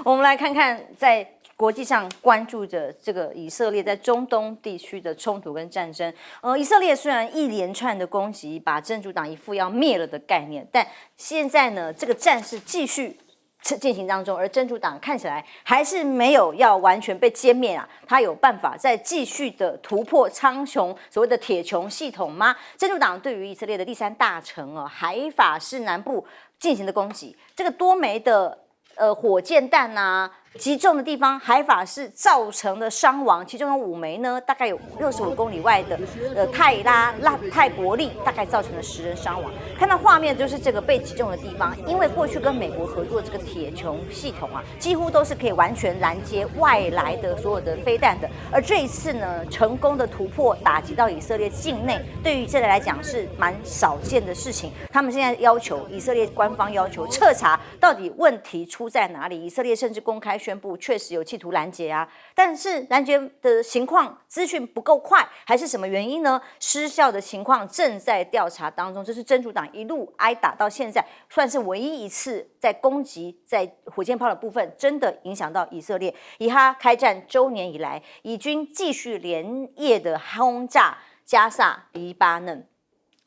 我们来看看在国际上关注着这个以色列在中东地区的冲突跟战争。以色列虽然一连串的攻击，把真主党一副要灭了的概念，但现在呢，这个战事继续进行当中，而真主党看起来还是没有要完全被歼灭啊，他有办法再继续的突破苍穹所谓的铁穹系统吗？真主党对于以色列的第三大城海法市南部进行的攻击，这个多枚的火箭弹啊击中的地方，海法市造成的伤亡，其中有5枚呢，大概有65公里外的泰伯利，大概造成了10人伤亡。看到画面就是这个被击中的地方，因为过去跟美国合作这个铁穹系统啊，几乎都是可以完全拦截外来的所有的飞弹的，而这一次呢，成功的突破打击到以色列境内，对于以色列来讲是蛮少见的事情。他们现在要求以色列官方要求彻查到底问题出在哪里，以色列甚至公开宣布确实有企图拦截啊，但是拦截的情况资讯不够快，还是什么原因呢？失效的情况正在调查当中。这是真主党一路挨打到现在，算是唯一一次在攻击在火箭炮的部分真的影响到以色列。以哈开战周年以来，以军继续连夜的轰炸加萨、黎巴嫩。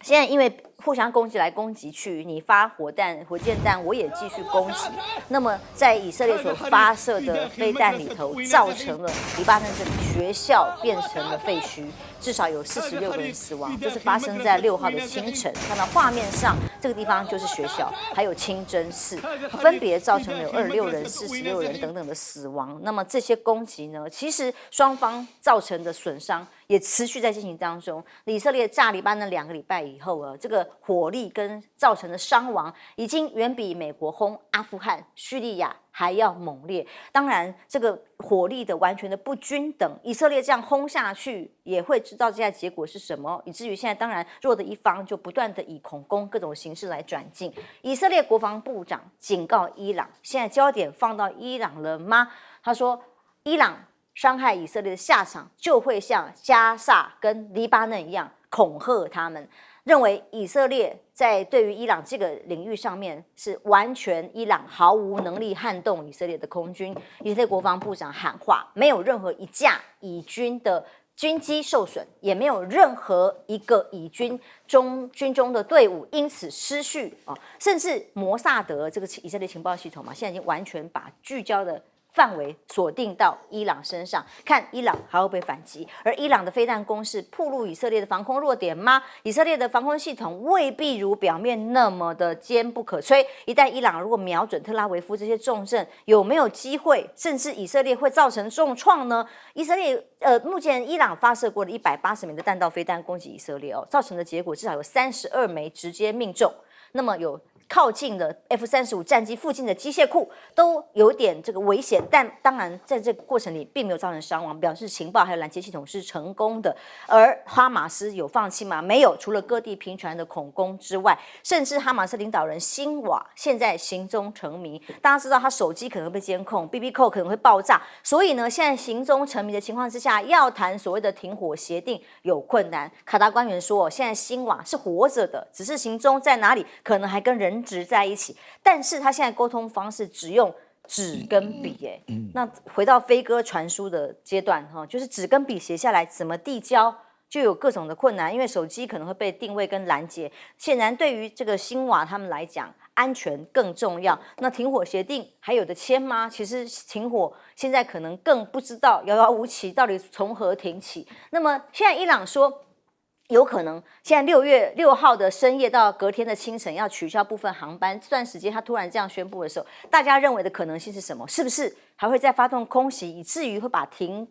现在因为互相攻击来攻击去，你发火箭弹，我也继续攻击。那么在以色列所发射的飞弹里头，造成了黎巴嫩这里学校变成了废墟，至少有46个人死亡。这是发生在6号的清晨，看到画面上这个地方就是学校，还有清真寺，分别造成了有26人、46人等等的死亡。那么这些攻击呢，其实双方造成的损伤也持续在进行当中。以色列炸黎巴嫩2个礼拜以后这个火力跟造成的伤亡已经远比美国轰阿富汗、叙利亚还要猛烈。当然，这个火力的完全的不均等，以色列这样轰下去，也会知道现在结果是什么，以至于现在当然弱的一方就不断的以恐攻各种形式来转进。以色列国防部长警告伊朗，现在焦点放到伊朗了吗？他说，伊朗伤害以色列的下场就会像加萨跟黎巴嫩一样恐吓他们，认为以色列在对于伊朗这个领域上面是完全伊朗毫无能力撼动以色列的空军。以色列国防部长喊话，没有任何一架以军的军机受损，也没有任何一个以军中的队伍因此失序甚至摩萨德这个以色列情报系统现在已经完全把聚焦的范围锁定到伊朗身上，看伊朗还会不会反击。而伊朗的飞弹攻势暴露以色列的防空弱点吗？以色列的防空系统未必如表面那么的坚不可摧。一旦伊朗如果瞄准特拉维夫这些重镇，有没有机会甚至以色列会造成重创呢？以色列目前伊朗发射过的180枚的弹道飞弹攻击以色列造成的结果至少有32枚直接命中，那么有靠近的 F-35战机附近的机械库都有点这个危险，但当然在这个过程里并没有造成伤亡，表示情报还有拦截系统是成功的。而哈马斯有放弃吗？没有，除了各地频传的恐攻之外，甚至哈马斯领导人辛瓦现在行踪成谜。大家知道他手机可能会被监控 ，BB 扣可能会爆炸，所以呢，现在行踪成谜的情况之下，要谈所谓的停火协定有困难。卡达官员说，现在辛瓦是活着的，只是行踪在哪里，可能还跟人质在一起，但是他现在沟通方式只用纸跟笔那回到飞鸽传书的阶段就是纸跟笔写下来怎么递交就有各种的困难，因为手机可能会被定位跟拦截。显然对于这个辛瓦他们来讲，安全更重要。那停火协定还有的签吗？其实停火现在可能更不知道遥遥无期，到底从何停起。那么现在伊朗说有可能现在6月6号的深夜到隔天的清晨要取消部分航班，这段时间他突然这样宣布的时候，大家认为的可能性是什么？是不是还会再发动空袭，以至于会把停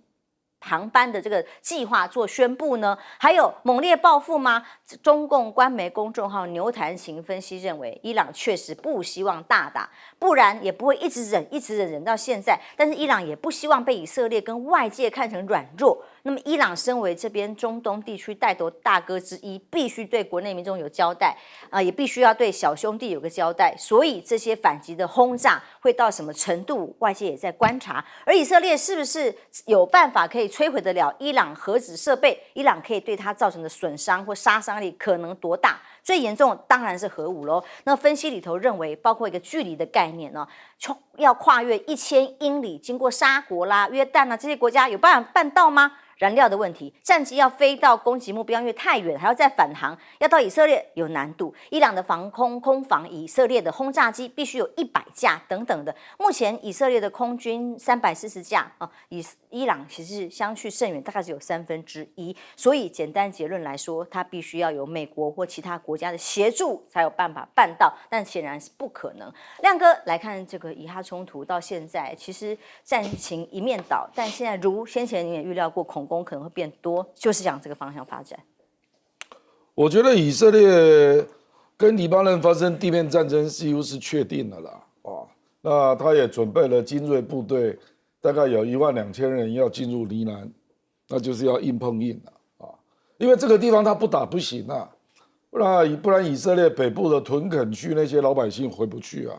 航班的这个计划做宣布呢？还有猛烈报复吗？中共官媒公众号牛弹琴分析认为，伊朗确实不希望大打，不然也不会一直忍到现在。但是伊朗也不希望被以色列跟外界看成软弱。那么伊朗身为这边中东地区带头大哥之一，必须对国内民众有交代也必须要对小兄弟有个交代。所以这些反击的轰炸会到什么程度，外界也在观察。而以色列是不是有办法可以摧毁得了伊朗核子设备？伊朗可以对它造成的损伤或杀伤力可能多大？最严重当然是核武咯。那分析里头认为，包括一个距离的概念要跨越1000英里，经过沙国啦、约旦啊这些国家，有办法办到吗？燃料的问题，战机要飞到攻击目标，因为太远，还要再返航，要到以色列有难度。伊朗的防空空防，以色列的轰炸机必须有100架等等的。目前以色列的空军340架啊，伊朗其实相去甚远，大概只有1/3。所以简单结论来说，它必须要有美国或其他国家的协助，才有办法办到。但显然是不可能。亮哥来看这个以哈冲突到现在，其实战情一面倒，但现在如先前你也预料过，恐攻可能会变多，就是讲这个方向发展。我觉得以色列跟黎巴嫩发生地面战争几乎是确定了啦，那他也准备了精锐部队，大概有12000人要进入黎南，那就是要硬碰硬了啊，因为这个地方他不打不行啊，不然以色列北部的屯垦区那些老百姓回不去啊，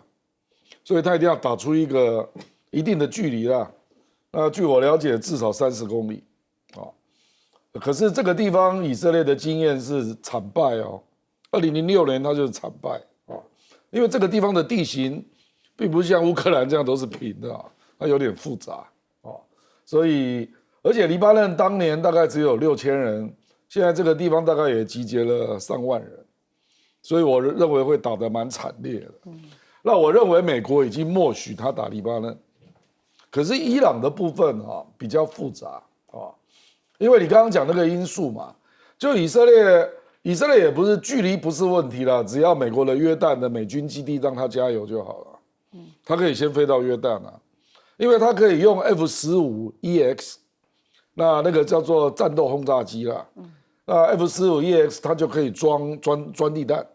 所以他一定要打出一个一定的距离啦。那据我了解，至少30公里。可是这个地方以色列的经验是惨败哦，2006年他就是惨败啊，因为这个地方的地形并不像乌克兰这样都是平的啊，它有点复杂啊，所以而且黎巴嫩当年大概只有6000人，现在这个地方大概也集结了3万人，所以我认为会打得蛮惨烈的。那我认为美国已经默许他打黎巴嫩，可是伊朗的部分比较复杂啊。因为你刚刚讲那个因素嘛，就以色列也不是距离不是问题啦，只要美国的约旦的美军基地让他加油就好了。他可以先飞到约旦啊，因为他可以用 F-15EX， 那个叫做战斗轰炸机啦。那 F-15EX 它就可以装钻地弹。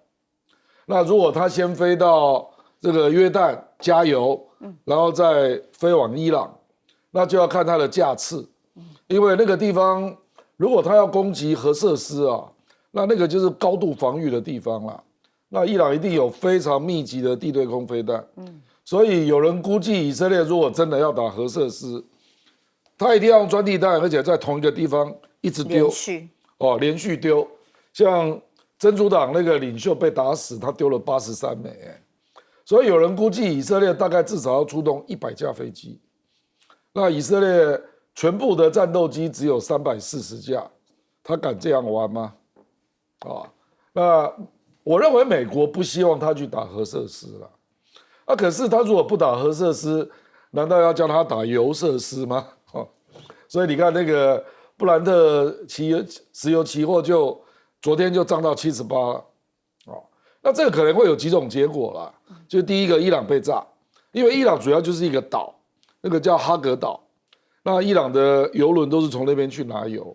那如果他先飞到这个约旦加油，然后再飞往伊朗，那就要看他的架次。因为那个地方，如果他要攻击核设施啊，那个就是高度防御的地方啦。那伊朗一定有非常密集的地对空飞弹，所以有人估计以色列如果真的要打核设施，他一定要用钻地弹，而且在同一个地方一直丢，连续丢。像真主党那个领袖被打死，他丢了83枚，所以有人估计以色列大概至少要出动100架飞机。那以色列全部的战斗机只有340架，他敢这样玩吗？那我认为美国不希望他去打核设施了。可是他如果不打核设施，难道要叫他打油设施吗？所以你看那个布兰特石油期货昨天就涨到78了。那这个可能会有几种结果啦。就第一个，伊朗被炸，因为伊朗主要就是一个岛，那个叫哈格岛。那伊朗的油轮都是从那边去拿油，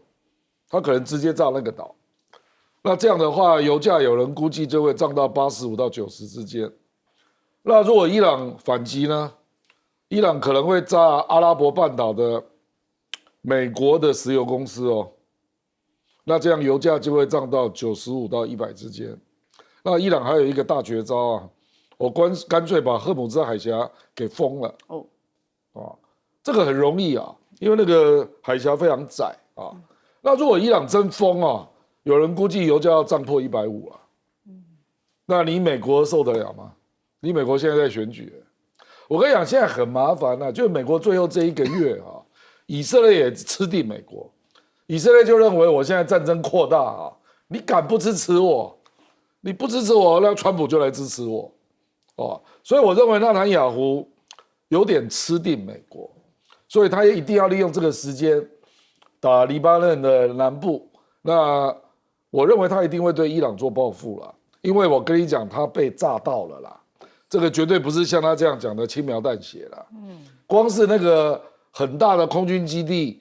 他可能直接炸那个岛。那这样的话，油价有人估计就会涨到85到90之间。那如果伊朗反击呢？伊朗可能会炸阿拉伯半岛的美国的石油公司哦。那这样油价就会涨到95到100之间。那伊朗还有一个大绝招啊，我干脆把荷姆兹海峡给封了。这个很容易啊，因为那个海峡非常窄啊。那如果伊朗真封啊，有人估计油价要涨破150啊。那你美国受得了吗？你美国现在在选举，我跟你讲，现在很麻烦啊。就美国最后这1个月啊，以色列也吃定美国，以色列就认为我现在战争扩大啊，你敢不支持我？你不支持我，那川普就来支持我。所以我认为纳坦雅胡有点吃定美国。所以他也一定要利用这个时间打黎巴嫩的南部。那我认为他一定会对伊朗做报复啦，因为我跟你讲，他被炸到了啦，这个绝对不是像他这样讲的轻描淡写啦。光是那个很大的空军基地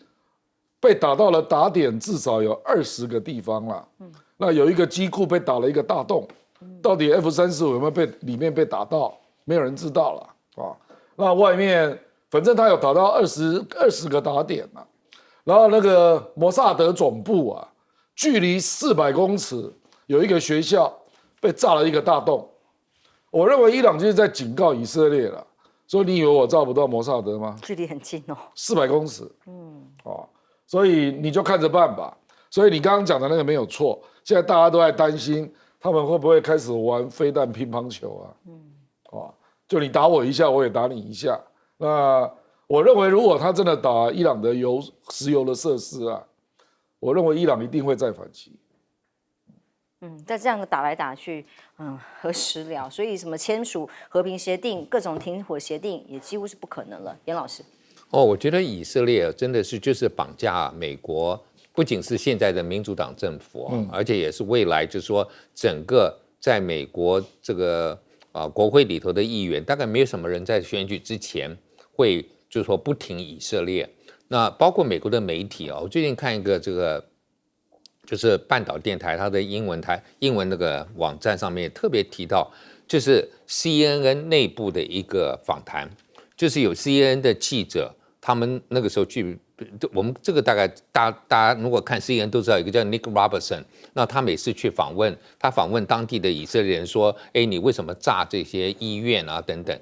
被打到了打点，至少有20个地方啦。那有一个机库被打了一个大洞，到底 F-35有没有里面被打到，没有人知道了。那外面。反正他有打到20个打点啊，然后那个摩萨德总部啊，距离400公尺有一个学校被炸了一个大洞。我认为伊朗就是在警告以色列了，说你以为我照不到摩萨德吗？距离很近哦，400公尺。所以你就看着办吧。所以你刚刚讲的那个没有错，现在大家都在担心他们会不会开始玩飞弹乒乓球啊？就你打我一下，我也打你一下。那我认为，如果他真的打伊朗的石油的设施啊，我认为伊朗一定会再反击。在这样的打来打去，何时了？所以什么签署和平协定、各种停火协定也几乎是不可能了。严老师，我觉得以色列真的是就是绑架美国，不仅是现在的民主党政府，而且也是未来就是说整个在美国这个国会里头的议员，大概没有什么人在选举之前会就是说不挺以色列。那包括美国的媒体我最近看一个这个。就是半岛电台，它的英文那个网站上面特别提到，就是 CNN 内部的一个访谈，就是有 CNN 的记者，他们那个时候去，我们这个大概大家如果看 CNN 都知道，一个叫 Nick Robertson， 那他每次去访问当地的以色列人说，你为什么炸这些医院啊等等。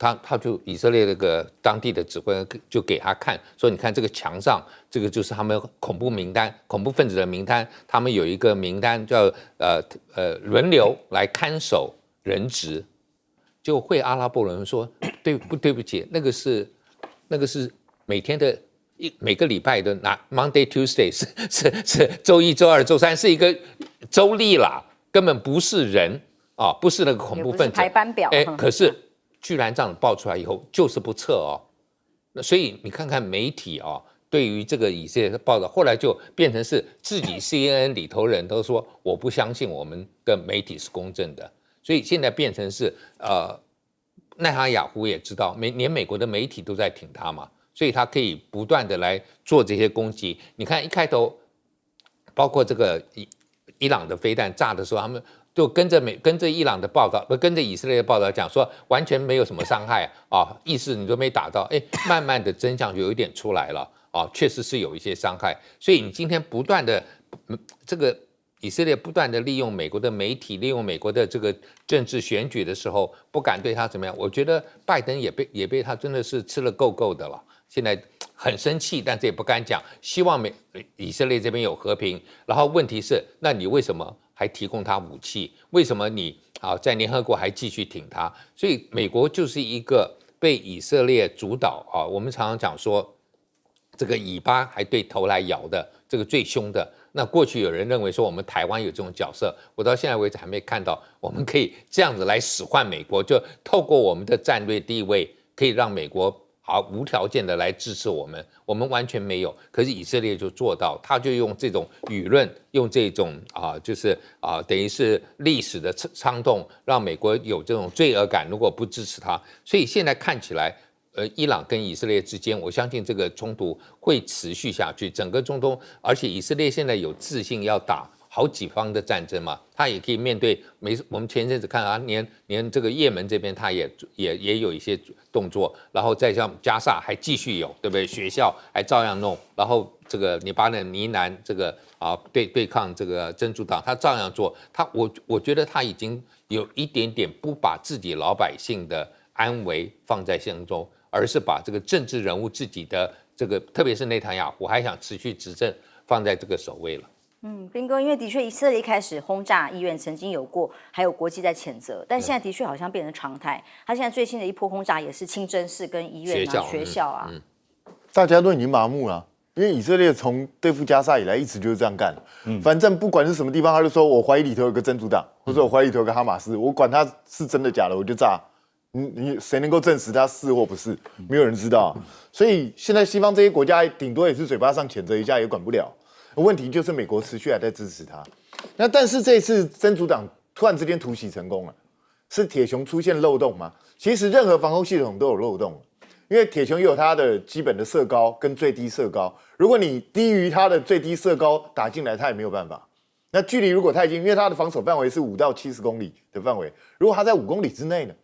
他就以色列那个当地的指挥就给他看，说你看这个墙上，这个就是他们恐怖分子的名单，他们有一个名单叫轮流来看守人质，就会阿拉伯人说对不起，那个是每天的每个礼拜的Monday Tuesday 是周一周二周三是一个周历啦，根本不是人不是那个恐怖分子排班表，可是。居然这样爆出来以后，就是不撤那所以你看看媒体对于这个以色列的报道，后来就变成是自己 CNN 里头人都说我不相信我们的媒体是公正的，所以现在变成是奈塔雅胡也知道，连美国的媒体都在挺他嘛，所以他可以不断的来做这些攻击。你看一开头，包括这个伊朗的飞弹炸的时候，他们。就跟着伊朗的报道，跟着以色列的报道讲说完全没有什么伤害意识你都没打到，慢慢的真相就有一点出来了确实是有一些伤害，所以你今天不断的这个以色列不断的利用美国的媒体，利用美国的这个政治选举的时候，不敢对他怎么样，我觉得拜登也被他真的是吃了够的了，现在很生气，但是也不敢讲，希望以色列这边有和平，然后问题是，那你为什么？还提供他武器，为什么你在联合国还继续挺他？所以美国就是一个被以色列主导我们常常讲说，这个尾巴还对头来摇的，这个最凶的。那过去有人认为说我们台湾有这种角色，我到现在为止还没看到我们可以这样子来使唤美国，就透过我们的战略地位，可以让美国无条件的来支持我们完全没有，可是以色列就做到，他就用这种舆论，用这种就是等于是历史的煽动，让美国有这种罪恶感，如果不支持他，所以现在看起来，伊朗跟以色列之间，我相信这个冲突会持续下去，整个中东，而且以色列现在有自信要打好几方的战争嘛，他也可以面对我们前一阵子看连这个也门这边他也有一些动作，然后再像加沙还继续有，对不对？学校还照样弄，然后这个黎巴嫩呢喃这个对抗这个真主党，他照样做。我觉得他已经有一点点不把自己老百姓的安危放在心中，而是把这个政治人物自己的这个，特别是内塔尼亚胡还想持续执政，放在这个首位了。彬哥，因为的确以色列一开始轰炸医院曾经有过，还有国际在谴责，但现在的确好像变成常态。他现在最新的一波轰炸也是清真寺跟医院学校大家都已经麻木了，因为以色列从对付加沙以来一直就是这样干。反正不管是什么地方，他就说我怀疑里头有个真主党，或者我怀疑里头有个哈马斯，我管他是真的假的，我就炸。你谁能够证实他是或不是？没有人知道。所以现在西方这些国家顶多也是嘴巴上谴责一下，也管不了。问题就是美国持续还在支持他，但是这次真主党突然之间突袭成功了，是铁穹出现漏洞吗？其实任何防空系统都有漏洞，因为铁穹有它的基本的射高跟最低射高，如果你低于它的最低射高打进来，它也没有办法。那距离如果太近，因为它的防守范围是5到70公里的范围，如果它在5公里之内呢？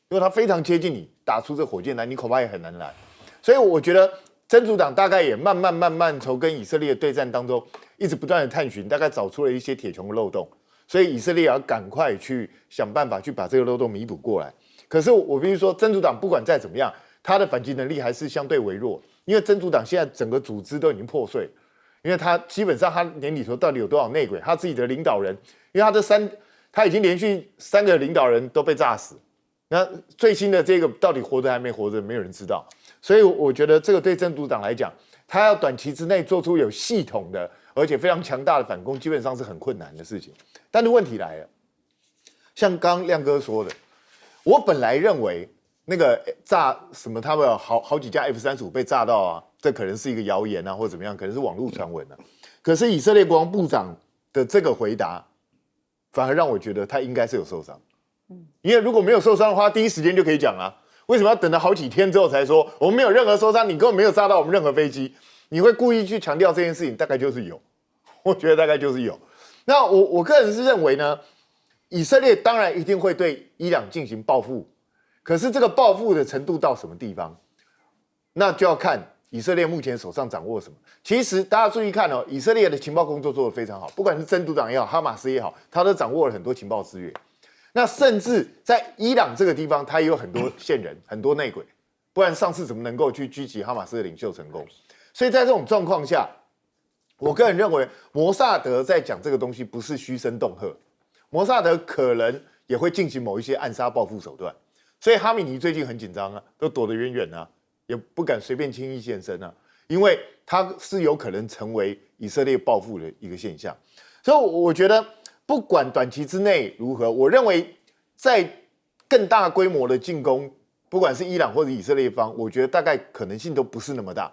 如果它非常接近你，打出这火箭来，你恐怕也很难来。所以我觉得。真主党大概也慢慢从跟以色列的对战当中，一直不断的探寻，大概找出了一些铁穹的漏洞，所以以色列也要赶快去想办法去把这个漏洞弥补过来。可是我必须说，真主党不管再怎么样，他的反击能力还是相对微弱，因为真主党现在整个组织都已经破碎，因为他基本上他连里头到底有多少内鬼，他自己的领导人，因为他已经连续3个领导人都被炸死。那最新的这个到底活着还没活着，没有人知道。所以我觉得这个对真主党来讲，他要短期之内做出有系统的而且非常强大的反攻，基本上是很困难的事情。但是问题来了，像刚刚亮哥说的，我本来认为那个炸什么，他们有好几架 F-35被炸到啊，这可能是一个谣言啊，或者怎么样，可能是网络传闻啊。可是以色列国防部长的这个回答，反而让我觉得他应该是有受伤。因为如果没有受伤的话，第一时间就可以讲啊。为什么要等了好几天之后才说我们没有任何受伤，你根本没有炸到我们任何飞机？你会故意去强调这件事情，大概就是有，我觉得大概就是有。那我个人是认为呢，以色列当然一定会对伊朗进行报复，可是这个报复的程度到什么地方，那就要看以色列目前手上掌握什么。其实大家注意看哦，以色列的情报工作做得非常好，不管是真主党也好，哈马斯也好，他都掌握了很多情报资源。那甚至在伊朗这个地方，他也有很多线人、很多内鬼，不然上次怎么能够去狙击哈马斯的领袖成功？所以在这种状况下，我个人认为摩萨德在讲这个东西不是虚声恫吓，摩萨德可能也会进行某一些暗杀报复手段。所以哈米尼最近很紧张啊，都躲得远远啊，也不敢随便轻易现身啊，因为他是有可能成为以色列报复的一个现象。所以我觉得，不管短期之内如何，我认为在更大规模的进攻，不管是伊朗或者以色列方，我觉得大概可能性都不是那么大，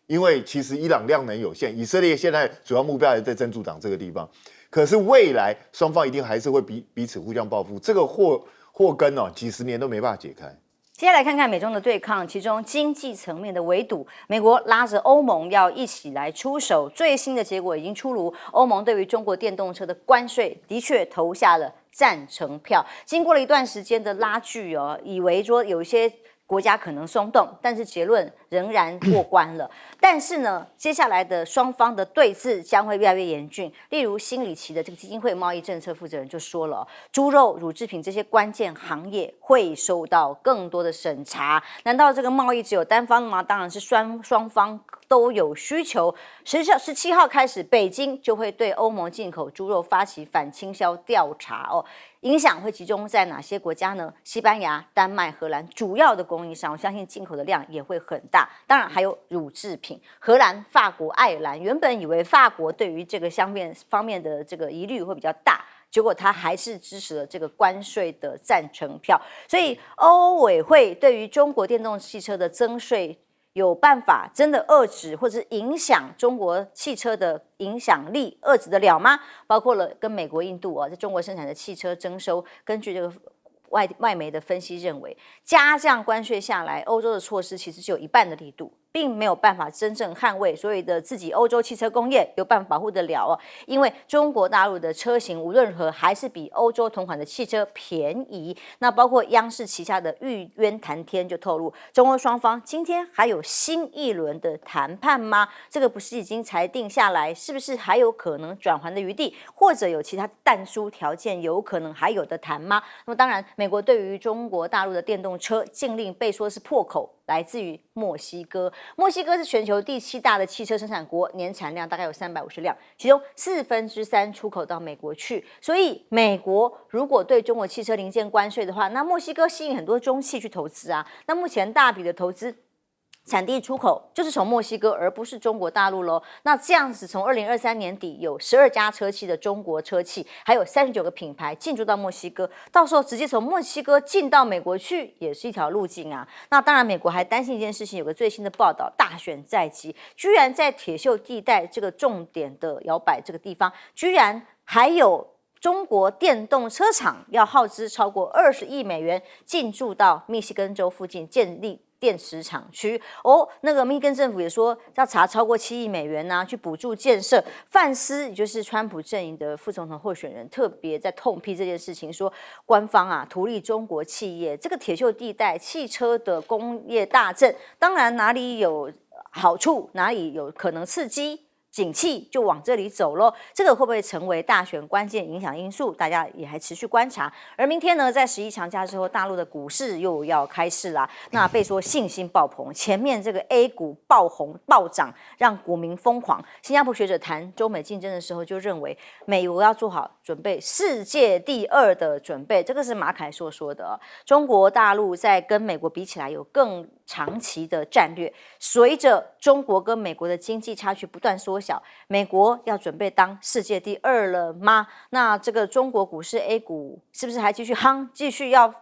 因为其实伊朗量能有限，以色列现在主要目标还在真主党这个地方，可是未来双方一定还是会彼此互相报复，这个祸根哦，几十年都没办法解开。接下来看看美中的对抗，其中经济层面的围堵，美国拉着欧盟要一起来出手。最新的结果已经出炉，欧盟对于中国电动车的关税的确投下了赞成票。经过了一段时间的拉锯哦，以为说有一些国家可能松动，但是结论仍然过关了。但是呢，接下来的双方的对峙将会越来越严峻。例如，新里奇的这个基金会贸易政策负责人就说了，猪肉、乳制品这些关键行业会受到更多的审查。难道这个贸易只有单方吗？当然是双方都有需求。17号开始，北京就会对欧盟进口猪肉发起反倾销调查哦。影响会集中在哪些国家呢？西班牙、丹麦、荷兰主要的供应商，我相信进口的量也会很大。当然还有乳制品，荷兰、法国、爱尔兰。原本以为法国对于这个方面的这个疑虑会比较大，结果他还是支持了这个关税的赞成票。所以欧委会对于中国电动汽车的增税，有办法真的遏制或者是影响中国汽车的影响力，遏制得了吗？包括了跟美国、印度在中国生产的汽车征收，根据这个外媒的分析认为，加降关税下来，欧洲的措施其实只有一半的力度，并没有办法真正捍卫所谓的自己欧洲汽车工业有办法保护得了因为中国大陆的车型无论如何还是比欧洲同款的汽车便宜。那包括央视旗下的玉渊谈天就透露，中欧双方今天还有新一轮的谈判吗？这个不是已经裁定下来，是不是还有可能转圜的余地，或者有其他但书条件有可能还有的谈吗？那么当然，美国对于中国大陆的电动车禁令被说是破口来自于墨西哥。墨西哥是全球第7大的汽车生产国，年产量大概有350辆，其中3/4出口到美国去。所以美国如果对中国汽车零件关税的话，那墨西哥吸引很多中企去投资啊。那目前大笔的投资产地出口就是从墨西哥，而不是中国大陆咯。那这样子，从2023年底有12家车企的中国车企，还有39个品牌进驻到墨西哥，到时候直接从墨西哥进到美国去，也是一条路径啊。那当然，美国还担心一件事情，有个最新的报道，大选在即，居然在铁锈地带这个重点的摇摆这个地方，居然还有中国电动车厂要耗资超过20亿美元进驻到密西根州附近建立电池厂区那个密西根政府也说要查超过7亿美元去补助建设。范斯也就是川普阵营的副总统候选人，特别在痛批这件事情，说官方图利中国企业，这个铁锈地带汽车的工业大镇，当然哪里有好处，哪里有可能刺激，景气就往这里走咯，这个会不会成为大选关键影响因素？大家也还持续观察。而明天呢，在11长假之后，大陆的股市又要开市啦。那被说信心爆棚，前面这个 A 股爆红暴涨，让股民疯狂。新加坡学者谈中美竞争的时候，就认为美国要做好准备世界第2的准备，这个是马凯硕说的。中国大陆在跟美国比起来，有更长期的战略。随着中国跟美国的经济差距不断缩小，美国要准备当世界第2了吗？那这个中国股市 A 股是不是还继续夯，继续要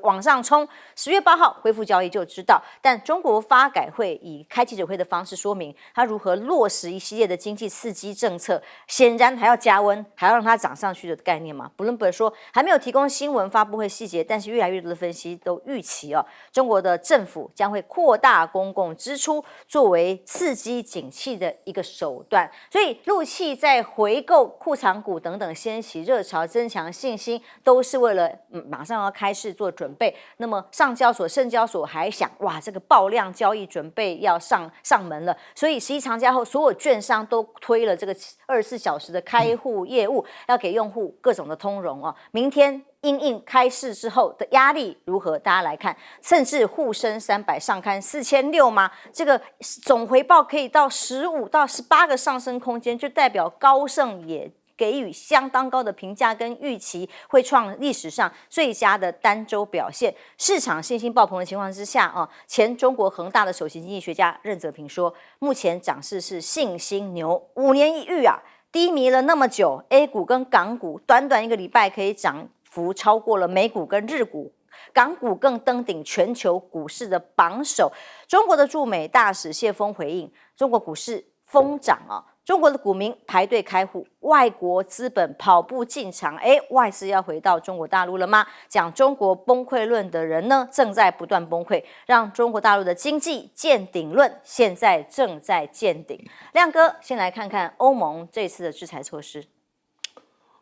往上冲？10月8号恢复交易就知道。但中国发改会以开记者会的方式说明，它如何落实一系列的经济刺激政策，显然还要加温，还要让它涨上去的概念嘛。Bloomberg 说还没有提供新闻发布会细节，但是越来越多的分析都预期中国的政府将会扩大公共支出，作为刺激景气的一个手段。所以陆企在回购库藏股等等掀起热潮，增强信心，都是为了马上要开市做准备。那么上交所、深交所还想，哇，这个爆量交易准备要上门了，所以11长假后，所有券商都推了这个24小时的开户业务，要给用户各种的通融明天因应开市之后的压力如何？大家来看，甚至沪深300上看4600吗？这个总回报可以到15到18个上升空间，就代表高盛也给予相当高的评价跟预期，会创历史上最佳的单周表现。市场信心爆棚的情况之下前中国恒大的首席经济学家任泽平说，目前涨势是信心牛，5年一遇啊，低迷了那么久 ，A 股跟港股短短1个礼拜可以涨幅超过了美股跟日股。港股更登顶全球股市的榜首。中国的驻美大使谢峰回应，中国股市疯涨中国的股民排队开户，外国资本跑步进场，外资要回到中国大陆了吗？讲中国崩溃论的人呢，正在不断崩溃，让中国大陆的经济见顶论现在正在见顶。亮哥，先来看看欧盟这次的制裁措施。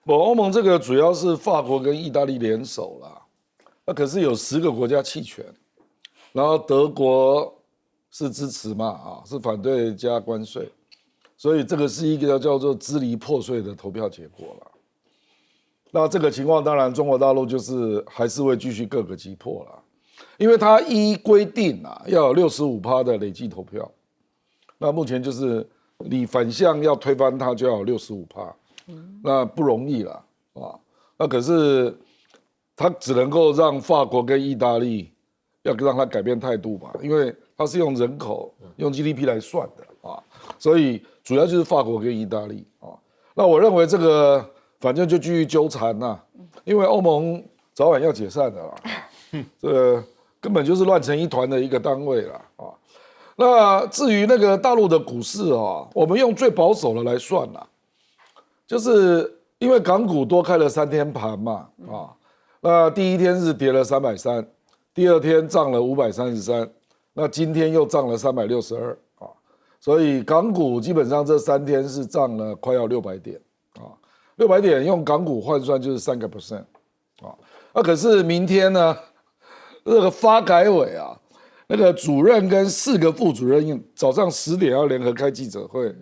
欧盟这个主要是法国跟意大利联手啦，那可是有10个国家弃权，然后德国是支持嘛，是反对加关税。所以这个是一个叫做支离破碎的投票结果了。那这个情况当然中国大陆就是还是会继续各个击破了，因为它依规定要有65%的累计投票。那目前就是你反向要推翻它就要有65%，那不容易了那可是它只能够让法国跟意大利要让它改变态度嘛，因为它是用人口用 GDP 来算的所以主要就是法国跟意大利那我认为这个反正就继续纠缠因为欧盟早晚要解散的啦，这个根本就是乱成一团的一个单位啦那至于那个大陆的股市我们用最保守的来算啦，就是因为港股多开了3天盘嘛那第一天是跌了330，第二天涨了533，那今天又涨了362所以港股基本上这3天是涨了快要600点600点用港股换算就是3%那可是明天呢，这个发改委那个主任跟4个副主任早上10点要联合开记者会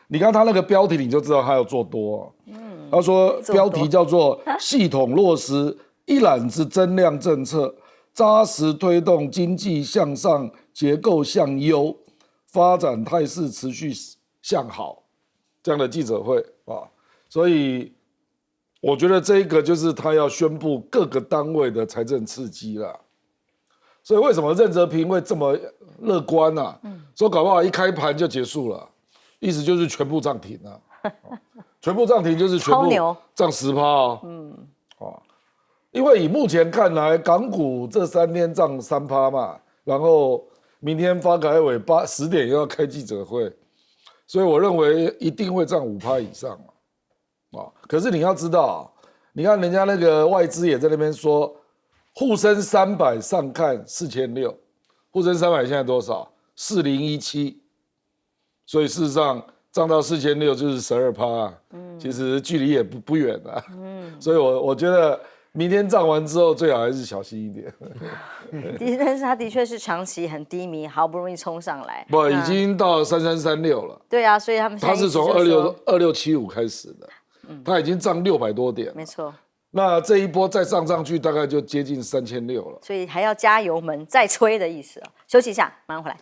你看他那个标题你就知道他要做多他说标题叫做系统落实一揽子增量政策，扎实推动经济向上，结构向优，发展态势持续向好，这样的记者会所以我觉得这一个就是他要宣布各个单位的财政刺激啦。所以为什么任泽平会这么乐观说搞不好一开盘就结束了，意思就是全部涨停全部涨停就是全部涨10%因为以目前看来，港股这3天涨3%嘛，然后明天发改委10点又要开记者会，所以我认为一定会涨5%以上可是你要知道你看人家那个外资也在那边说，沪深300上看4600，沪深300现在多少？4017，所以事实上涨到4600就是12%其实距离也不远所以我觉得明天涨完之后，最好还是小心一点。但是它的确是长期很低迷，好不容易冲上来，不，已经到3336了。对啊，所以他们现在它是从2675开始的，它已经涨600多点。没错。那这一波再上去，大概就接近3600了。所以还要加油门再吹的意思哦。休息一下，马上回来。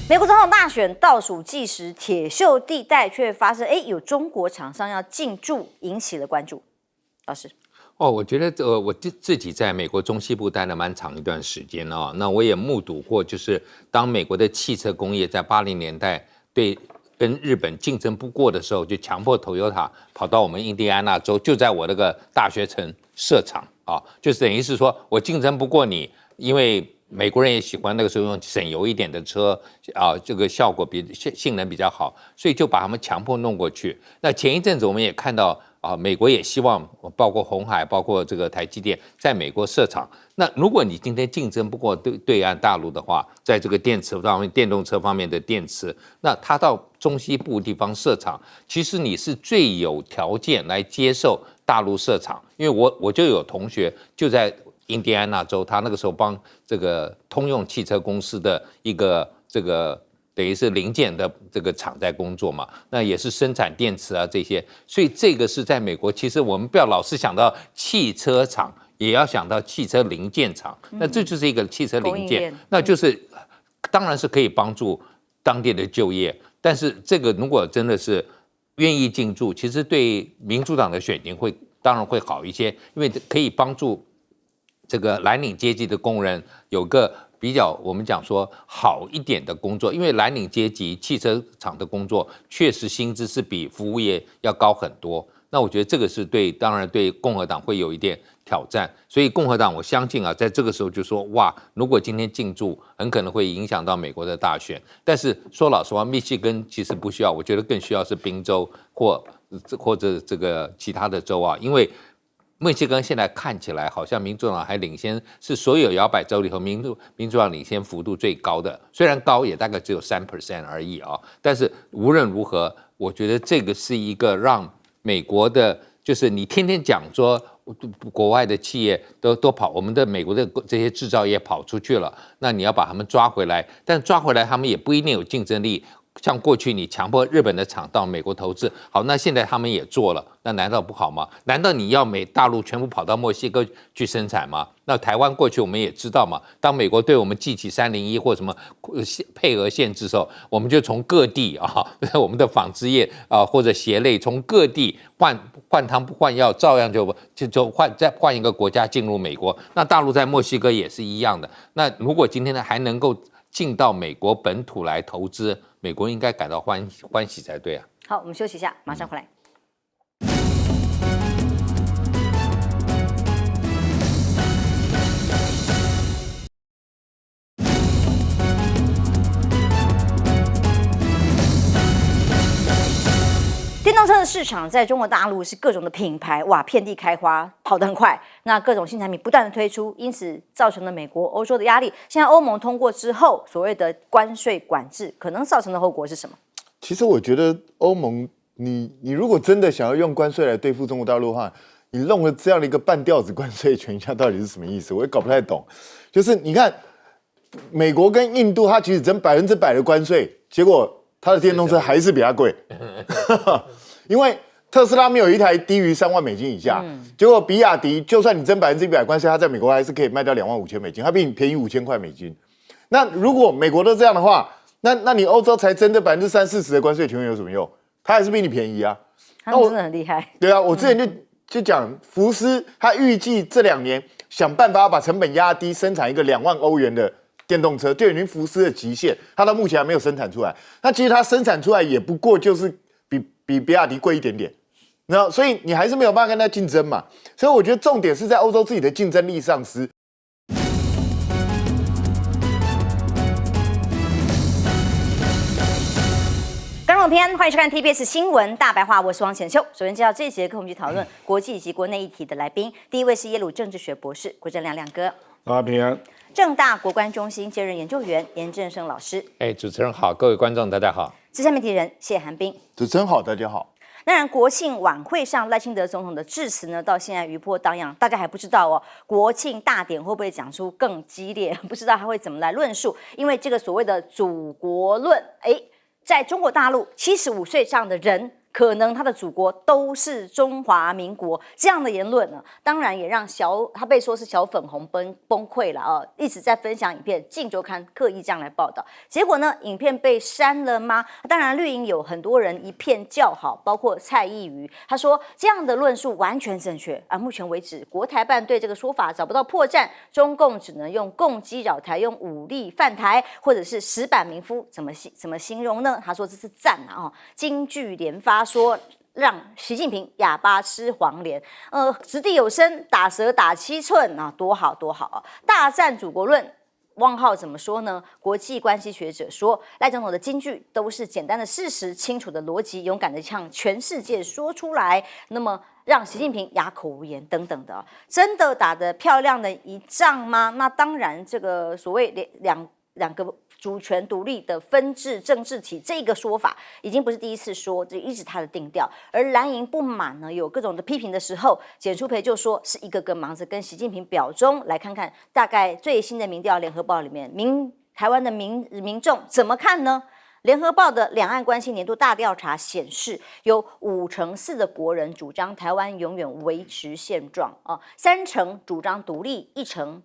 美国总统大选倒数计时，铁锈地带却发生，有中国厂商要进驻，引起了关注。老师，我觉得我自己在美国中西部待了蛮长一段时间啊，那我也目睹过，就是当美国的汽车工业在80年代跟日本竞争不过的时候，就强迫 Toyota 跑到我们印第安纳州，就在我那个大学城设厂啊，就是等于是说我竞争不过你，因为美国人也喜欢那个时候用省油一点的车啊，这个效果性能比较好，所以就把他们强迫弄过去。那前一阵子我们也看到啊，美国也希望包括鸿海、包括这个台积电在美国设厂。那如果你今天竞争不过对岸大陆的话，在这个电池方面、电动车方面的电池，那他到中西部地方设厂，其实你是最有条件来接受大陆设厂，因为我就有同学就在印第安纳州，他那个时候帮这个通用汽车公司的一个这个等于是零件的这个厂在工作嘛，那也是生产电池啊这些，所以这个是在美国，其实我们不要老是想到汽车厂，也要想到汽车零件厂，那这就是一个汽车零件，那就是当然是可以帮助当地的就业，但是这个如果真的是愿意进驻，其实对民主党的选情当然会好一些，因为可以帮助这个蓝领阶级的工人有个比较我们讲说好一点的工作，因为蓝领阶级汽车厂的工作确实薪资是比服务业要高很多。那我觉得这个是当然对共和党会有一点挑战，所以共和党我相信啊，在这个时候就说哇，如果今天进驻，很可能会影响到美国的大选。但是说老实话，密西根其实不需要，我觉得更需要是宾州或者这个其他的州啊，因为密西根现在看起来好像民主党还领先，是所有摇摆州里头民主党领先幅度最高的，虽然高也大概只有3% 而已啊。但是无论如何，我觉得这个是一个让美国的，就是你天天讲说国外的企业都跑，我们的美国的这些制造业跑出去了，那你要把他们抓回来，但抓回来他们也不一定有竞争力。像过去你强迫日本的厂到美国投资，好，那现在他们也做了，那难道不好吗？难道你要大陆全部跑到墨西哥去生产吗？那台湾过去我们也知道嘛，当美国对我们记起301或什么配额限制的时候，我们就从各地啊，我们的纺织业啊或者鞋类从各地换汤不换药，照样就再换一个国家进入美国。那大陆在墨西哥也是一样的。那如果今天呢还能够进到美国本土来投资，美国应该感到欢喜才对啊。好，我们休息一下，马上回来。电动车的市场在中国大陆是各种的品牌，哇，遍地开花，跑得很快。那各种新产品不断的推出，因此造成了美国、欧洲的压力。现在欧盟通过之后，所谓的关税管制可能造成的后果是什么？其实我觉得欧盟，你如果真的想要用关税来对付中国大陆的话，你弄了这样的一个半吊子关税权，到底是什么意思？我也搞不太懂。就是你看，美国跟印度，它其实征100%的关税，结果它的电动车还是比它贵，因为特斯拉没有一台低于3万美金以下，结果比亚迪就算你征100%关税，它在美国还是可以卖掉25000美金，它比你便宜5000块美金。那如果美国都这样的话，那你欧洲才征的30-40%的关税权有什么用？它还是比你便宜啊。他们真的很厉害。对啊，我之前就讲福斯，它预计这2年想办法把成本压低，生产一个2万欧元的电动车，就已经福斯的极限，它到目前还没有生产出来。那其实它生产出来也不过就是比比亚迪贵一点点，然后所以你还是没有办法跟它竞争嘛。所以我觉得重点是在欧洲自己的竞争力丧失。刚刚的众平安，欢迎收看 TBS 新闻大白话，我是王浅秋。首先介绍这一节跟我们一起讨论国际以及国内议题的来宾，第一位是耶鲁政治学博士郭正亮亮哥，大家平安。政大国关中心兼任研究员严正生老师，主持人好，各位观众大家好。资深媒体人谢寒冰。主持人好，大家好。当然，国庆晚会上赖清德总统的致辞呢，到现在余波荡漾，大家还不知道哦。国庆大典会不会讲出更激烈？不知道他会怎么来论述，因为这个所谓的祖国论，在中国大陆75岁以上的人，可能他的祖国都是中华民国，这样的言论呢，当然也让他被说是小粉红崩溃了啊，一直在分享影片，《镜周刊》刻意这样来报道，结果呢，影片被删了吗？当然，绿营有很多人一片叫好，包括蔡易余，他说这样的论述完全正确啊。目前为止，国台办对这个说法找不到破绽，中共只能用共击扰台，用武力犯台，或者是石板民夫，怎么形容呢？他说这是赞啊，金句连发。说让习近平哑巴吃黄连，掷地有声，打蛇打7寸啊，多好多好啊！大赞祖国论。汪浩怎么说呢？国际关系学者说，赖总统的金句都是简单的事实、清楚的逻辑，勇敢的向全世界说出来，那么让习近平哑口无言等等的，真的打得漂亮的一仗吗？那当然，这个所谓两个主权独立的分治政治体这个说法已经不是第一次说，这一直他的定调。而蓝营不满呢，有各种的批评的时候，简书培就说是一个个忙着跟习近平表忠。来看看大概最新的民调，联合报里面台湾的民众怎么看呢？联合报的两岸关系年度大调查显示，有54%的国人主张台湾永远维持现状，3%主张独立，1%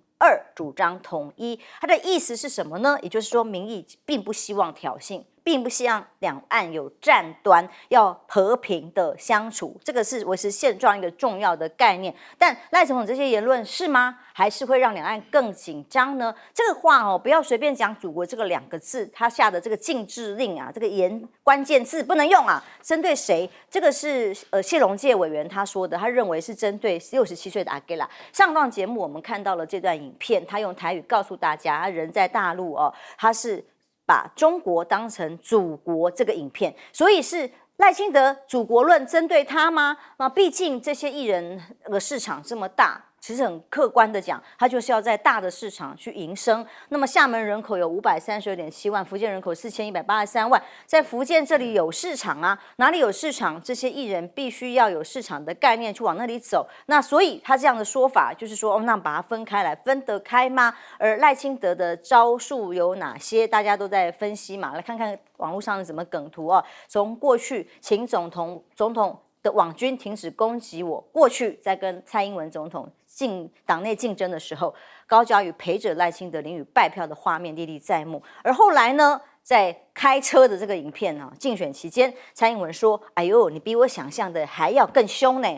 主张统一。它的意思是什么呢？也就是说，民意并不希望挑衅，并不希望两岸有战端，要和平的相处，这个是维持现状一个重要的概念。但赖总统这些言论是吗？还是会让两岸更紧张呢？这个话不要随便讲祖国这个2个字，他下的这个禁制令啊，这个关键字不能用啊。针对谁？这个是谢龙介委员他说的，他认为是针对67岁的阿给拉。上段节目我们看到了这段影片，他用台语告诉大家，他人在大陆他是把中国当成祖国这个影片，所以是赖清德祖国论针对他吗？那毕竟这些艺人的市场这么大。其实很客观的讲，他就是要在大的市场去营生。那么厦门人口有532.7万，福建人口4183万，在福建这里有市场啊，哪里有市场，这些艺人必须要有市场的概念去往那里走。那所以他这样的说法就是说，那把它分开来，分得开吗？而赖清德的招数有哪些？大家都在分析嘛，来看看网络上是怎么梗图从过去请总统的网军停止攻击我，过去在跟蔡英文总统党内竞争的时候，高嘉瑜陪着赖清德淋雨拜票的画面历历在目。而后来呢，在开车的这个影片竞选期间，蔡英文说：“哎呦，你比我想象的还要更凶呢！”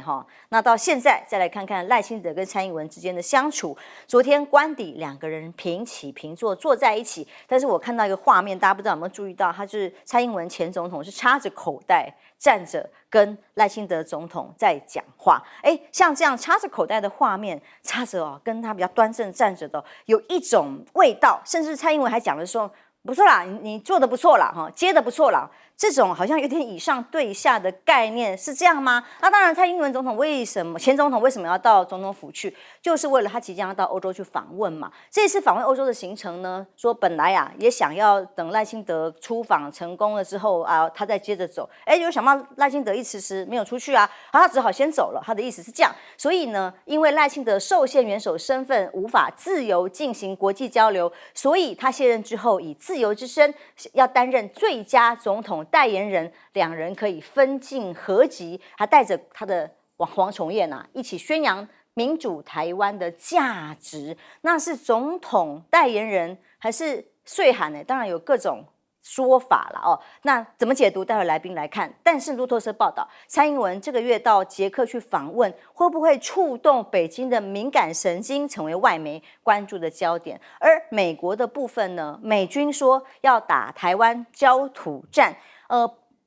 那到现在再来看看赖清德跟蔡英文之间的相处。昨天官邸2个人平起平坐坐在一起，但是我看到一个画面，大家不知道有没有注意到，他就是蔡英文前总统是插着口袋站着跟赖清德总统在讲话。像这样插着口袋的画面，插着跟他比较端正站着的有一种味道，甚至蔡英文还讲的说。不错啦，你做的不错啦，接的不错啦，这种好像有点以上对下的概念，是这样吗？那当然，蔡英文总统前总统为什么要到总统府去？就是为了他即将要到欧洲去访问嘛。这次访问欧洲的行程呢，说本来也想要等赖清德出访成功了之后他再接着走。有想到赖清德一迟迟没有出去他只好先走了。他的意思是这样，所以呢，因为赖清德受限元首身份，无法自由进行国际交流，所以他卸任之后以自由之身要担任最佳总统代言人，2人可以分进合集，他带着他的黄崇彦一起宣扬民主台湾的价值。那是总统代言人还是岁寒呢？当然有各种说法了那怎么解读？待会来宾来看。但是路透社报道，蔡英文这个月到捷克去访问，会不会触动北京的敏感神经，成为外媒关注的焦点？而美国的部分呢？美军说要打台湾焦土战，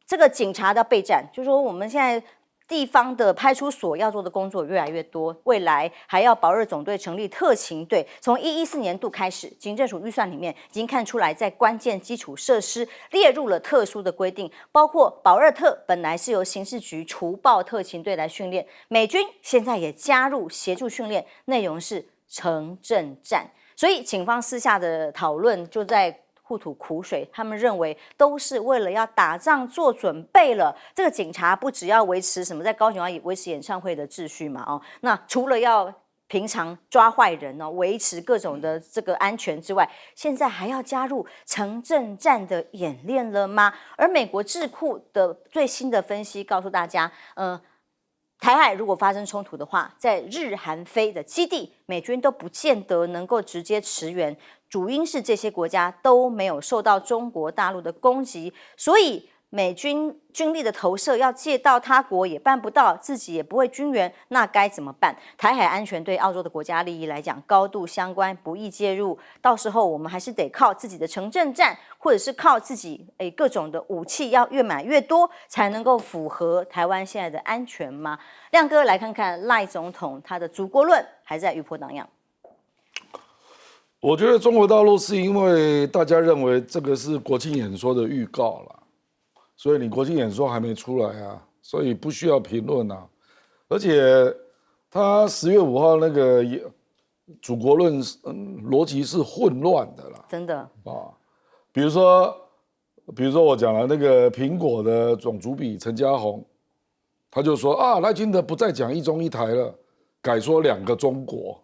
这个警察的备战，就是说我们现在地方的派出所要做的工作越来越多，未来还要保二总队成立特勤队。从114年度开始，警政署预算里面已经看出来，在关键基础设施列入了特殊的规定，包括保二特本来是由刑事局除暴特勤队来训练，美军现在也加入协助训练，内容是城镇战。所以警方私下的讨论就在互吐苦水，他们认为都是为了要打仗做准备了。这个警察不只要维持什么在高雄要维持演唱会的秩序嘛，那除了要平常抓坏人维持各种的这个安全之外，现在还要加入城镇战的演练了吗？而美国智库的最新的分析告诉大家，台海如果发生冲突的话，在日韩菲的基地，美军都不见得能够直接驰援，主因是这些国家都没有受到中国大陆的攻击，所以美军军力的投射要借到他国也办不到，自己也不会军援，那该怎么办？台海安全对澳洲的国家利益来讲高度相关，不易介入。到时候我们还是得靠自己的城镇战，或者是靠自己各种的武器要越买越多，才能够符合台湾现在的安全吗？亮哥来看看赖总统他的祖国论还在余波荡漾。我觉得中国大陆是因为大家认为这个是国庆演说的预告啦，所以你国庆演说还没出来啊，所以不需要评论啊。而且他10月5号那个祖国论逻辑是混乱的啦，真的啊，比如说我讲了那个苹果的总主笔陈嘉宏，他就说啊，赖清德不再讲一中一台了，改说2个中国。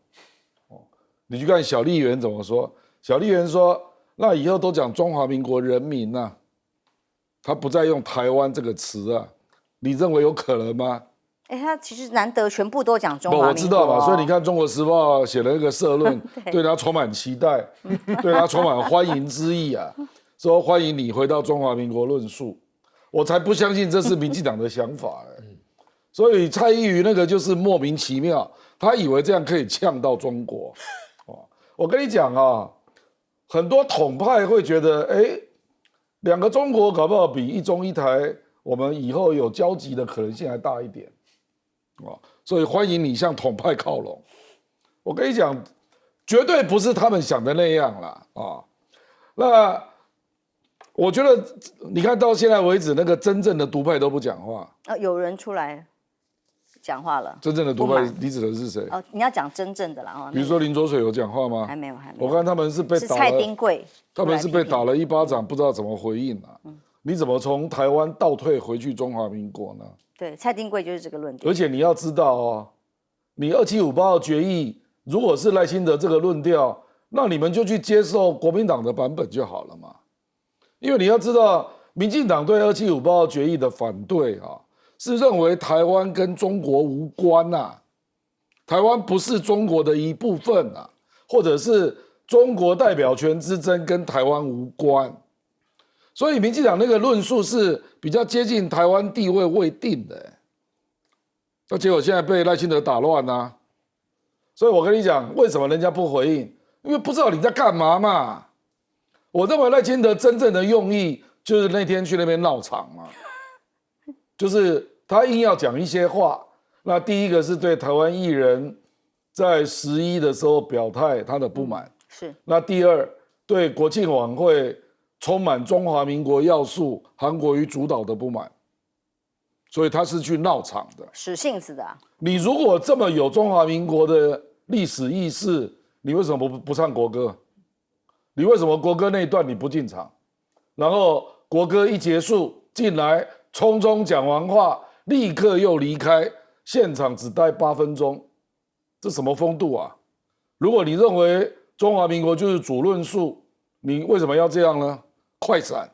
你去看小笠原怎么说？小笠原说，那以后都讲中华民国人民啊，他不再用台湾这个词啊，你认为有可能吗？他其实难得全部都讲中华民国，我知道嘛，所以你看《中国时报》写了一个社论，对他充满期待，对他充满欢迎之意啊，说欢迎你回到中华民国论述，我才不相信这是民进党的想法所以蔡依瑜那个就是莫名其妙，他以为这样可以呛到中国。我跟你讲啊，很多统派会觉得，2个中国搞不好比一中一台，我们以后有交集的可能性还大一点，所以欢迎你向统派靠拢。我跟你讲，绝对不是他们想的那样啦那我觉得，你看到现在为止，那个真正的独派都不讲话有人出来讲话了。真正的独派，你指的是谁？你要讲真正的啦比如说林濁水有讲话吗？还没有。我看他们是被打了，是蔡丁贵，他们是被打了1巴掌，不知道怎么回应你怎么从台湾倒退回去中华民国呢？对，蔡丁贵就是这个论点。而且你要知道你2758号决议如果是赖清德这个论调，那你们就去接受国民党的版本就好了嘛。因为你要知道，民进党对2758号决议的反对是认为台湾跟中国无关台湾不是中国的一部分或者是中国代表权之争跟台湾无关，所以民进党那个论述是比较接近台湾地位未定的，那结果现在被赖清德打乱所以我跟你讲，为什么人家不回应？因为不知道你在干嘛嘛。我认为赖清德真正的用意就是那天去那边闹场嘛。就是他硬要讲一些话，那第一个是对台湾艺人在11的时候表态他的不满，是。那第二，对国庆晚会充满中华民国要素、韩国瑜主导的不满，所以他是去闹场的，使性子的你如果这么有中华民国的历史意识，你为什么不唱国歌？你为什么国歌那一段你不进场？然后国歌一结束进来，匆匆讲完话，立刻又离开现场，只待8分钟，这什么风度啊？如果你认为中华民国就是主论述，你为什么要这样呢？快闪！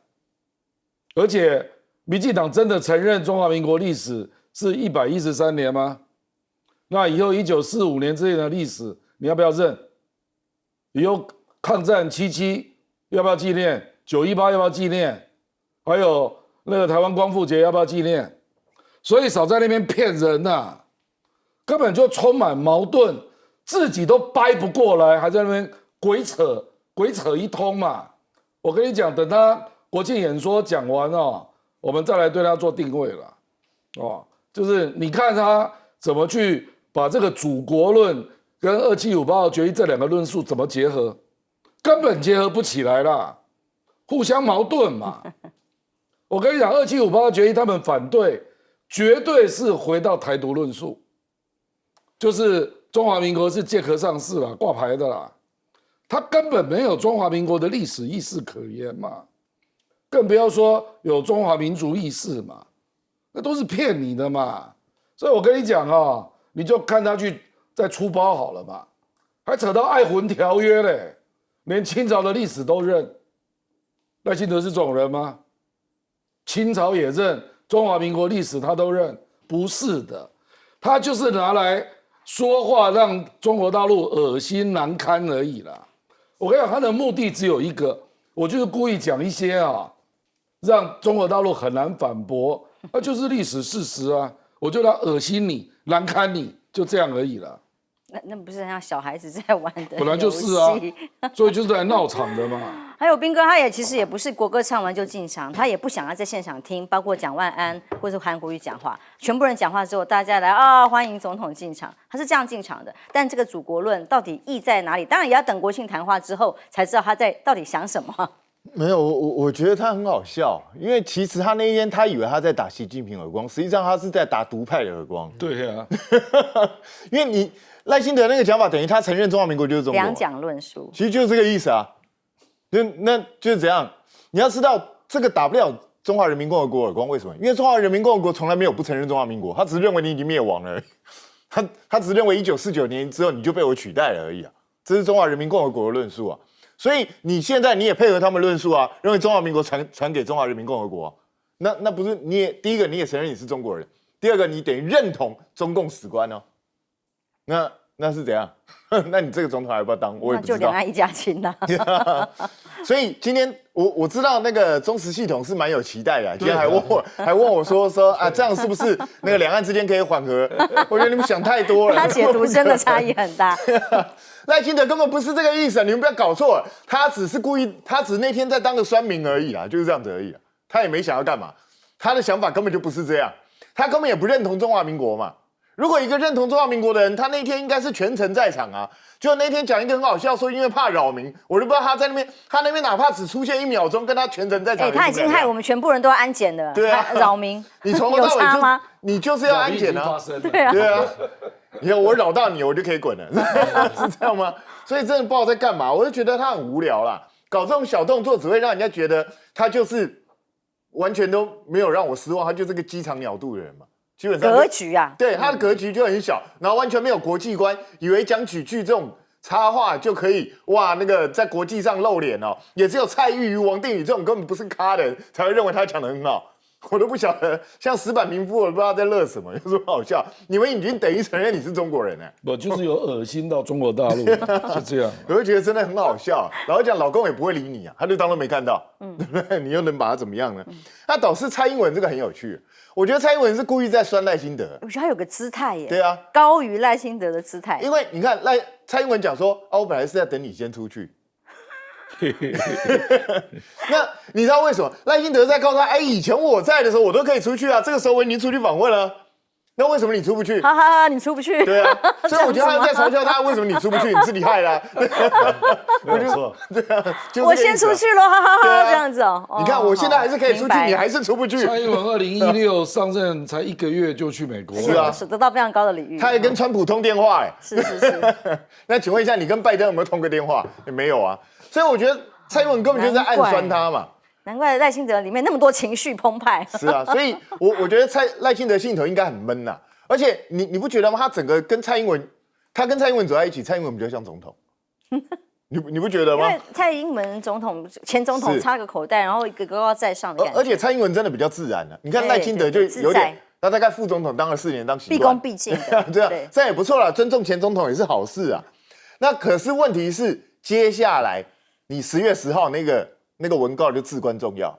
而且民进党真的承认中华民国历史是113年吗？那以后1945年之前的历史你要不要认？以后抗战77要不要纪念？918要不要纪念？还有那个台湾光复节要不要纪念？所以少在那边骗人根本就充满矛盾，自己都掰不过来，还在那边鬼扯一通嘛。我跟你讲，等他国庆演说讲完我们再来对他做定位了就是你看他怎么去把这个祖国论跟2758号决议这两个论述怎么结合，根本结合不起来啦，互相矛盾嘛。我跟你讲，2758号决议他们反对，绝对是回到台独论述，就是中华民国是借壳上市啦，挂牌的啦，他根本没有中华民国的历史意识可言嘛，更不要说有中华民族意识嘛，那都是骗你的嘛。所以我跟你讲啊，你就看他去再出包好了嘛，还扯到爱魂条约嘞，连清朝的历史都认。赖清德是这种人吗？清朝也认，中华民国历史他都认，不是的，他就是拿来说话让中国大陆恶心难堪而已啦。我跟你讲，他的目的只有一个，我就是故意讲一些让中国大陆很难反驳，那就是历史事实啊。我就要恶心你、难堪你，就这样而已啦。那不是像小孩子在玩的游戏？本来就是啊，所以就是来闹场的嘛。还有彬哥，他也其实也不是国歌唱完就进场，他也不想要在现场听，包括蒋万安或者韩国瑜讲话，全部人讲话之后，大家来欢迎总统进场，他是这样进场的。但这个祖国论到底意在哪里？当然也要等国庆谈话之后才知道他在到底想什么。没有，我觉得他很好笑，因为其实他那一天他以为他在打习近平耳光，实际上他是在打独派的耳光。对呀、因为你赖清德那个讲法，等于他承认中华民国就是中国，两蒋论述，其实就是这个意思啊。那就是怎样？你要知道这个打不了中华人民共和国耳光，为什么？因为中华人民共和国从来没有不承认中华民国，他只是认为你已经灭亡了而已。他只认为1949年之后你就被我取代了而已啊。这是中华人民共和国的论述啊。所以你现在你也配合他们论述啊，认为中华民国传给中华人民共和国、啊，那不是你也第一个你也承认你是中国人，第二个你等于认同中共史观哦。那是怎样？那你这个总统还要不要当？我也不知道。那就两岸一家亲啦。所以今天我知道那个中时系统是蛮有期待的、今天还问我说啊，这样是不是那个两岸之间可以缓和？我觉得你们想太多了。他解读真的差异很大。赖清德根本不是这个意思啊！你们不要搞错了，他只是故意，他只那天在当个酸民而已啊，就是这样子而已啊。他也没想要干嘛，他的想法根本就不是这样，他根本也不认同中华民国嘛。如果一个认同中华民国的人，他那天应该是全程在场啊。就那天讲一个很好笑，说因为怕扰民，我都不知道他在那边，他那边哪怕只出现1秒钟，跟他全程在场。他已经害我们全部人都要安检了。对啊，扰民，你从头到尾就你就是要安检啊。对啊，对啊。你看我扰到你，我就可以滚了，是这样吗？所以真的不知道在干嘛，我就觉得他很无聊啦，搞这种小动作只会让人家觉得他就是完全都没有让我失望，他就是个鸡肠鸟肚的人嘛。基本上格局啊，对他的格局就很小，然后完全没有国际观，以为讲几句这种插话就可以哇，那个在国际上露脸哦，也只有蔡玉、王定宇这种根本不是咖的人才会认为他讲得很好。我都不晓得，像石板民夫，我都不知道在乐什么，有什么好笑？你们已经等于承认你是中国人了，我就是有恶心到中国大陆，是这样。我就觉得真的很好笑。然后讲老公也不会理你啊，他就当做没看到，对不对？你又能把他怎么样呢？那倒是蔡英文这个很有趣，我觉得蔡英文是故意在酸赖清德。我觉得他有个姿态耶，对啊，高于赖清德的姿态。因为你看蔡英文讲说啊，我本来是在等你先出去。那你知道为什么赖清德在告诉他，哎，以前我在的时候我都可以出去啊，这个时候我已经出去访问了，那为什么你出不去？哈哈，你出不去。对啊，所以我觉得他在嘲笑他，为什么你出不去？你自己害的、啊。没有错。对啊，就是、我先出去了，哈哈哈，这样子哦。你看我现在还是可以出去，你还是出不去。蔡英文2016上任才1个月就去美国，是啊，是得到非常高的礼遇。他还跟川普通电话，哎，是。那请问一下，你跟拜登有没有通过电话？也没有啊。所以我觉得蔡英文根本就是在暗酸他嘛。难怪赖清德里面那么多情绪澎湃。是啊，所以我觉得赖清德心头应该很闷呐。而且你不觉得吗？他整个跟蔡英文，他跟蔡英文走在一起，蔡英文比较像总统。你不觉得吗？因为蔡英文总统前总统插个口袋，然后一个高高在上的感觉。而且蔡英文真的比较自然啊。你看赖清德就有点，他大概副总统当了4年，当习惯，毕恭毕敬的。这样这样也不错啦，尊重前总统也是好事啊。那可是问题是，接下来你10月10号那个文告就至关重要。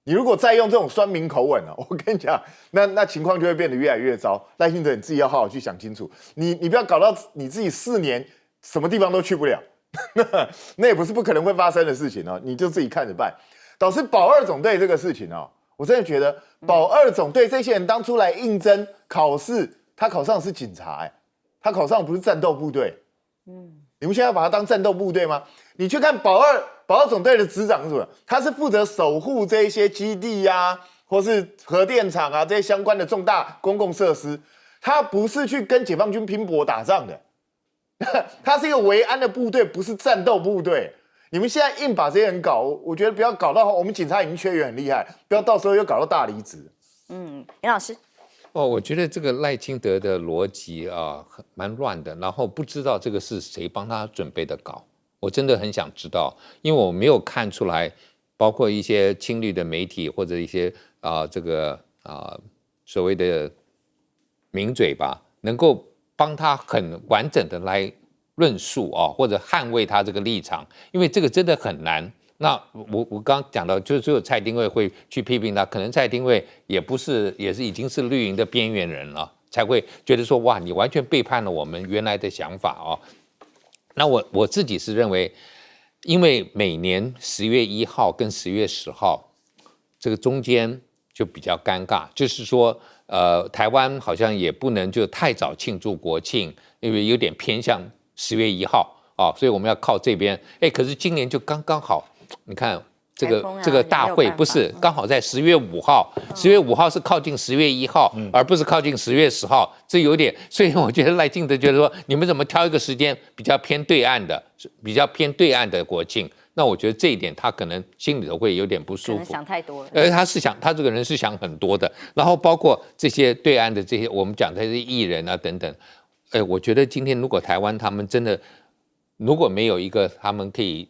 你如果再用这种酸民口吻我跟你讲，那情况就会变得越来越糟。赖清德你自己要好好去想清楚，你不要搞到你自己4年什么地方都去不了，那也不是不可能会发生的事情哦，你就自己看着办。倒是保2总队这个事情我真的觉得保二总队这些人当初来应征考试，他考上的是警察，他考上的不是战斗部队。你们现在把他当战斗部队吗？你去看保二总队的执掌是什么？他是负责守护这一些基地啊，或是核电厂啊这些相关的重大公共设施。他不是去跟解放军拼搏打仗的，他是一个维安的部队，不是战斗部队。你们现在硬把这些人搞，我觉得不要搞到我们警察已经缺员很厉害，不要到时候又搞到大离职。严老师。我觉得这个赖清德的逻辑啊，蛮乱的，然后不知道这个是谁帮他准备的稿，我真的很想知道，因为我没有看出来，包括一些亲绿的媒体或者一些所谓的名嘴吧，能够帮他很完整的来论述啊，或者捍卫他这个立场，因为这个真的很难。那我刚刚讲到，就是只有蔡丁卫会去批评他，可能蔡丁卫也是已经是绿营的边缘人了，才会觉得说哇，你完全背叛了我们原来的想法哦。那我自己是认为，因为每年10月1号跟10月10号这个中间就比较尴尬，就是说台湾好像也不能就太早庆祝国庆，因为有点偏向10月1号啊，所以我们要靠这边。可是今年就刚刚好。你看这个大会不是刚好在10月5号，10月5号是靠近10月1号，而不是靠近10月10号，这有点，所以我觉得赖清德觉得说，你们怎么挑一个时间比较偏对岸的国庆？那我觉得这一点他可能心里头会有点不舒服，可能想太多了。他这个人是想很多的，然后包括这些对岸的这些我们讲的这些艺人啊等等，我觉得今天如果台湾他们真的如果没有一个他们可以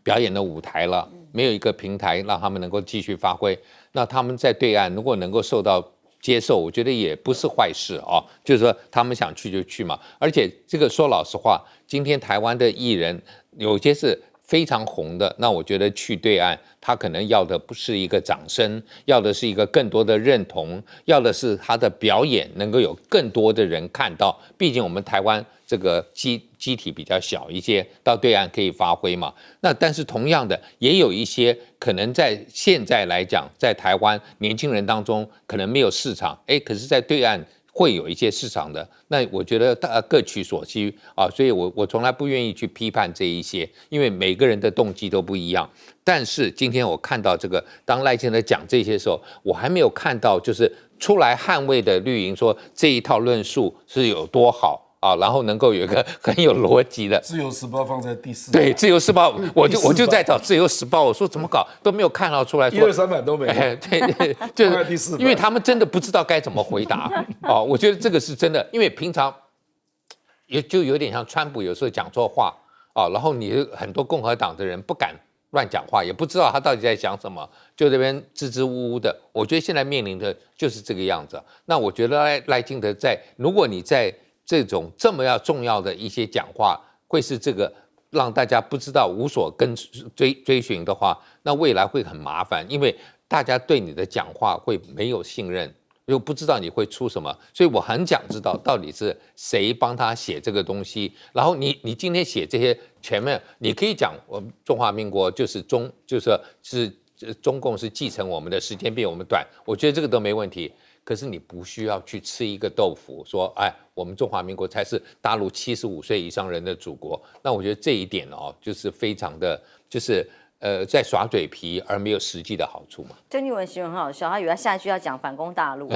表演的舞台了，没有一个平台让他们能够继续发挥，那他们在对岸如果能够受到接受，我觉得也不是坏事啊。就是说他们想去就去嘛。而且这个说老实话，今天台湾的艺人有些是非常红的，那我觉得去对岸，他可能要的不是一个掌声，要的是一个更多的认同，要的是他的表演能够有更多的人看到。毕竟我们台湾这个机体比较小一些，到对岸可以发挥嘛。那但是同样的，也有一些可能在现在来讲，在台湾年轻人当中可能没有市场，可是在对岸会有一些市场的。那我觉得各取所需啊，所以我从来不愿意去批判这一些，因为每个人的动机都不一样。但是今天我看到这个，当赖清德讲这些时候，我还没有看到就是出来捍卫的绿营说这一套论述是有多好。然后能够有一个很有逻辑的。自由时报放在第4。对，自由时报，我就在找自由时报，我说怎么搞都没有看到出来说1、2、3版都没有。对，就是第4版，因为他们真的不知道该怎么回答我觉得这个是真的，因为平常也就有点像川普有时候讲错话然后你很多共和党的人不敢乱讲话，也不知道他到底在讲什么，就这边支支吾吾的。我觉得现在面临的就是这个样子。那我觉得赖清德如果你在这种这么重要的一些讲话，会是这个让大家不知道无所追寻的话，那未来会很麻烦，因为大家对你的讲话会没有信任，又不知道你会出什么，所以我很想知道到底是谁帮他写这个东西。然后你今天写这些前面，你可以讲我们中华民国就是中共是继承我们的时间比我们短，我觉得这个都没问题。可是你不需要去吃一个豆腐，说我们中华民国才是大陆75岁以上人的祖国。那我觉得这一点就是非常的，就是在耍嘴皮而没有实际的好处嘛。郑丽文形容很好笑，他以为他下一句要讲反攻大陆。